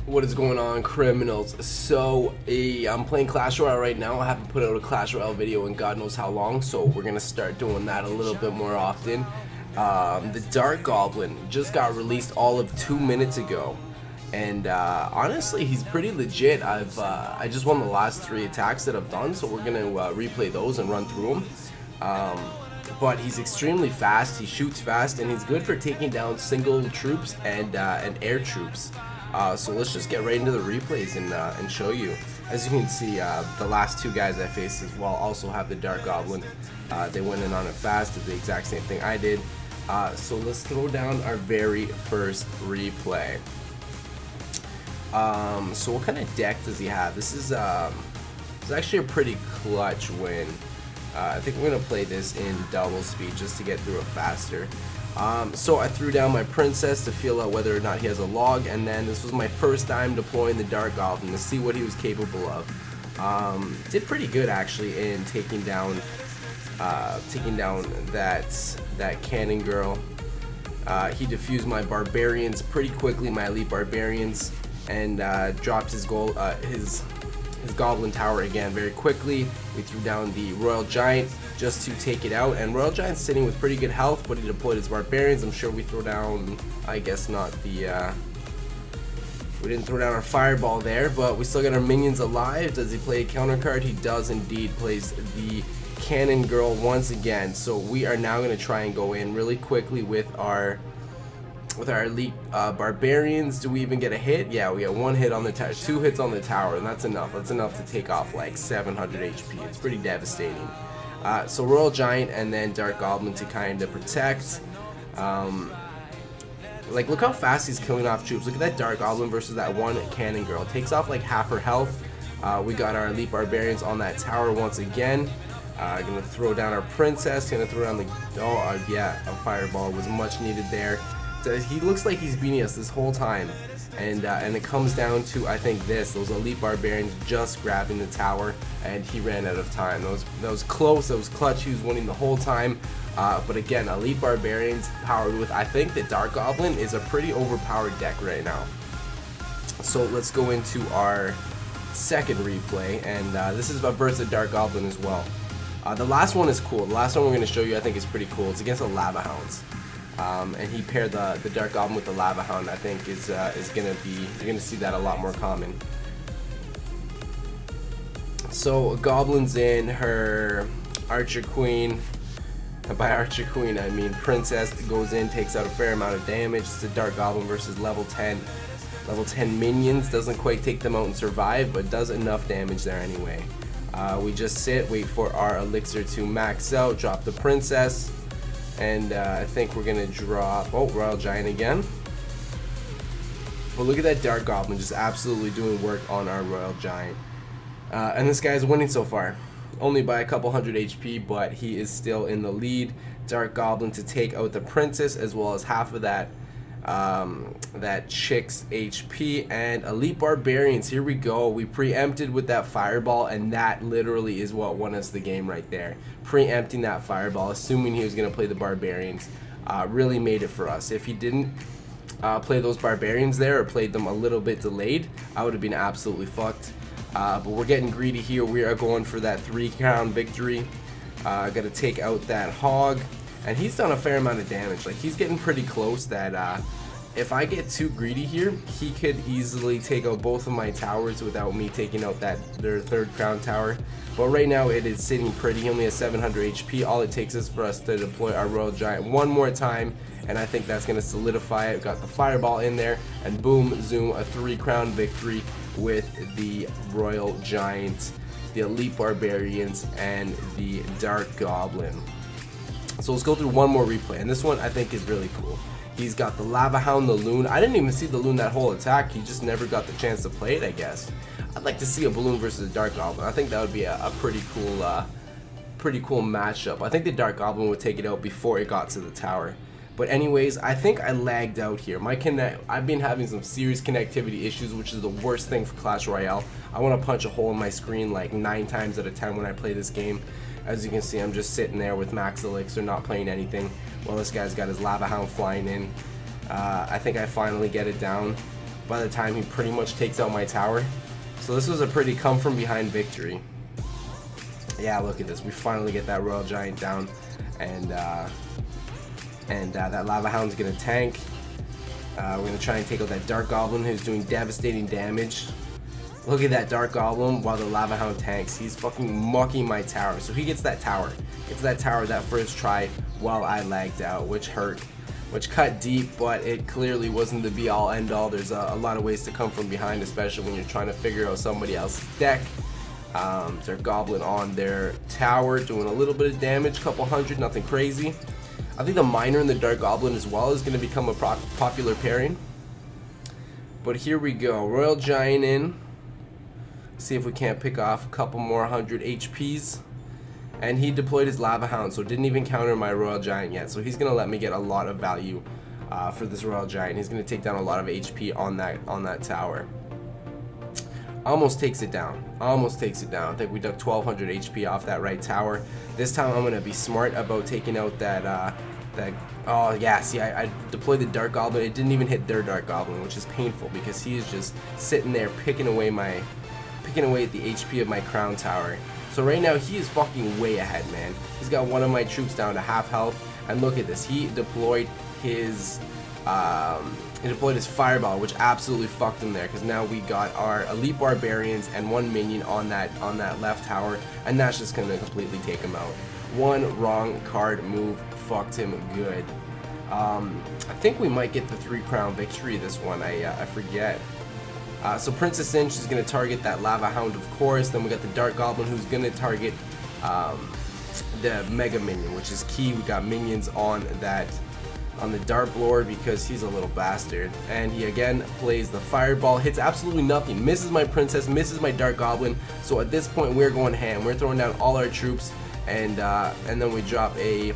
What is going on, criminals? So I'm playing Clash Royale right now. I haven't put out a Clash Royale video in God knows how long, so we're gonna start doing that a little bit more often. The Dark Goblin just got released all of 2 minutes ago, and honestly, he's pretty legit. I just won the last 3 attacks that I've done, so we're gonna replay those and run through them. But he's extremely fast. He shoots fast, and he's good for taking down single troops and air troops. So let's just get right into the replays and show you. As you can see, the last 2 guys I faced as well also have the Dark Goblin. They went in on it fast, did the exact same thing I did. So let's throw down our very first replay. So what kind of deck does he have? This is it's actually a pretty clutch win. I think we're gonna play this in double speed just to get through it faster. So I threw down my princess to feel out whether or not he has a log, and then this was my first time deploying the Dark Goblin to see what he was capable of. Did pretty good actually in taking down that cannon girl. He defused my Barbarians pretty quickly, my elite Barbarians, and dropped his Goblin tower again very quickly. We threw down the Royal Giant just to take it out, and Royal Giant's sitting with pretty good health, but he deployed his Barbarians. I'm sure we throw down, I guess not the, we didn't throw down our Fireball there, but we still got our minions alive. Does he play a counter card? He does indeed. Plays the Cannon Girl once again. So we are now going to try and go in really quickly with our elite Barbarians. Do we even get a hit? Yeah, we got 1 hit on the tower, 2 hits on the tower, and that's enough. That's enough to take off like 700 HP. It's pretty devastating. So Royal Giant and then Dark Goblin to kind of protect. Like, look how fast he's killing off troops. Look at that Dark Goblin versus that one Cannon Girl. It takes off like half her health. We got our elite Barbarians on that tower once again. Gonna throw down our princess. Gonna throw down the yeah, a fireball was much needed there. He looks like he's beating us this whole time, and it comes down to, I think, those elite Barbarians just grabbing the tower, and he ran out of time. That was close. That was clutch. He was winning the whole time. But again, elite Barbarians powered with, I think the Dark Goblin is a pretty overpowered deck right now. So let's go into our second replay, and this is versus the Dark Goblin as well. The last one is cool. The last one we're going to show you, I think, is pretty cool. It's against the Lava Hounds. And he paired the Dark Goblin with the Lava Hound. I think is gonna be, you're gonna see that a lot more common. So Goblin's in her Archer Queen. By Archer Queen, I mean Princess. Goes in, takes out a fair amount of damage. It's a Dark Goblin versus level 10 minions. Doesn't quite take them out and survive, but does enough damage there anyway. We just sit, wait for our elixir to max out, drop the Princess. And I think we're gonna drop, Royal Giant again. But look at that Dark Goblin just absolutely doing work on our Royal Giant. And this guy's winning so far. Only by a couple hundred HP, but he is still in the lead. Dark Goblin to take out the Princess, as well as half of that chick's HP. And elite Barbarians, here we go. We preempted with that Fireball, and that literally is what won us the game right there. Preempting that Fireball, assuming he was going to play the Barbarians, really made it for us. If he didn't play those Barbarians there, or played them a little bit delayed, I would have been absolutely fucked. But we're getting greedy here. We are going for that 3-crown victory. Got to take out that Hog. And he's done a fair amount of damage. Like, he's getting pretty close that if I get too greedy here, he could easily take out both of my towers without me taking out their 3rd crown tower. But right now it is sitting pretty. He only has 700 HP. All it takes is for us to deploy our Royal Giant one more time, and I think that's going to solidify it. Got the Fireball in there, and boom, zoom, a 3-crown victory with the Royal Giant, the elite Barbarians, and the Dark Goblin. So let's go through one more replay, and this one I think is really cool. He's got the Lava Hound, the Loon. I didn't even see the Loon that whole attack. He just never got the chance to play it, I guess. I'd like to see a Balloon versus a Dark Goblin. I think that would be a pretty cool matchup. I think the Dark Goblin would take it out before it got to the tower. But anyways, I think I lagged out here. I've been having some serious connectivity issues, which is the worst thing for Clash Royale. I want to punch a hole in my screen like 9 times out of 10 when I play this game. As you can see, I'm just sitting there with max elixir, not playing anything, while this guy's got his lava hound flying in. I think I finally get it down by the time he pretty much takes out my tower. So this was a pretty come from behind victory. Yeah, look at this. We finally get that Royal Giant down, and that Lava Hound's gonna tank. We're gonna try and take out that Dark Goblin who's doing devastating damage. Look at that Dark Goblin while the Lava Hound tanks. He's fucking mucking my tower. So he gets that tower. Gets that tower that first try while I lagged out, which hurt. Which cut deep, but it clearly wasn't the be all end all. There's a lot of ways to come from behind, especially when you're trying to figure out somebody else's deck. Their Goblin on their tower doing a little bit of damage, couple hundred, nothing crazy. I think the Miner and the Dark Goblin as well is going to become a popular pairing. But here we go. Royal Giant in. See if we can't pick off a couple more 100 HPs. And he deployed his Lava Hound, so didn't even counter my Royal Giant yet. So he's going to let me get a lot of value for this Royal Giant. He's going to take down a lot of HP on that tower. Almost takes it down. Almost takes it down. I think we took 1200 HP off that right tower. This time I'm going to be smart about taking out that oh yeah, see, I deployed the Dark Goblin. It didn't even hit their Dark Goblin, which is painful because he is just sitting there picking away at the HP of my crown tower. So right now he is fucking way ahead, man. He's got one of my troops down to half health, and look at this. He deployed his fireball, which absolutely fucked him there, because now we got our elite barbarians and one minion on that left tower, and that's just gonna completely take him out. One wrong card move fucked him good. I think we might get the 3 crown victory this one. I forget. So Princess Inch is going to target that Lava Hound, of course. Then we got the Dark Goblin who's going to target the Mega Minion, which is key. We got minions on the Dark Lord because he's a little bastard. And he again plays the Fireball, hits absolutely nothing, misses my Princess, misses my Dark Goblin. So at this point we're going ham. We're throwing down all our troops, and then we drop a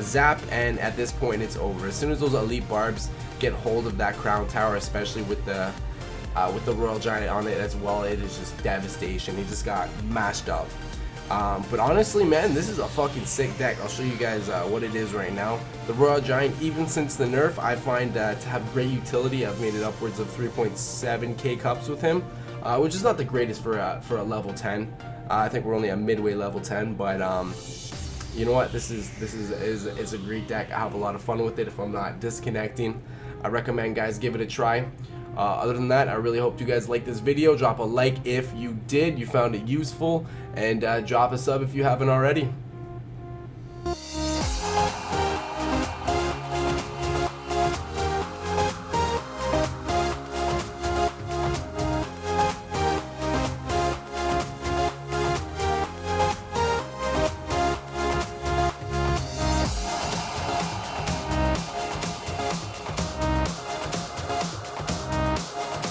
zap, and at this point it's over. As soon as those elite barbs get hold of that crown tower, especially with the Royal Giant on it as well, it is just devastation. He just got mashed up. But honestly, man, this is a fucking sick deck. I'll show you guys what it is right now. The Royal Giant, even since the nerf, I find to have great utility. I've made it upwards of 3.7k cups with him, which is not the greatest for a level 10. I think we're only a midway level 10, but you know what? This is a great deck. I have a lot of fun with it if I'm not disconnecting. I recommend guys give it a try. Other than that, I really hope you guys liked this video. Drop a like if you did, you found it useful, and drop a sub if you haven't already.